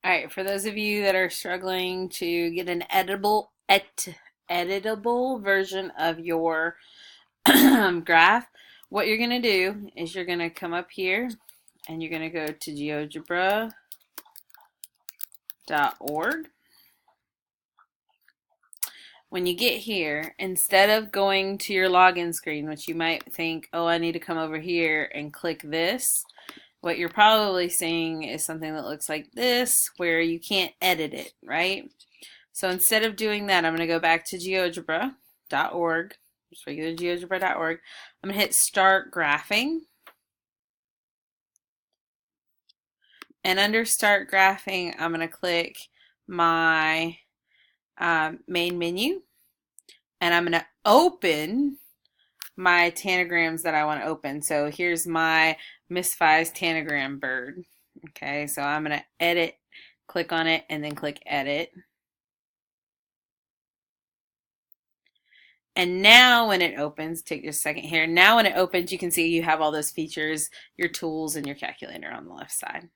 All right, for those of you that are struggling to get an editable version of your graph, what you're going to do is you're going to come up here and you're going to go to geogebra.org. When you get here, instead of going to your login screen, which you might think, oh, I need to come over here and click this, what you're probably seeing is something that looks like this, where you can't edit it, right? So instead of doing that, I'm going to go back to geogebra.org, just regular geogebra.org. I'm going to hit Start Graphing. And under Start Graphing, I'm going to click my main menu. And I'm going to open my tanagrams that I want to open. So here's my Miss Fi's tanagram bird. Okay, so I'm going to edit, click on it, and then click Edit. And now when it opens, take just a second here. Now when it opens, you can see you have all those features, your tools, and your calculator on the left side.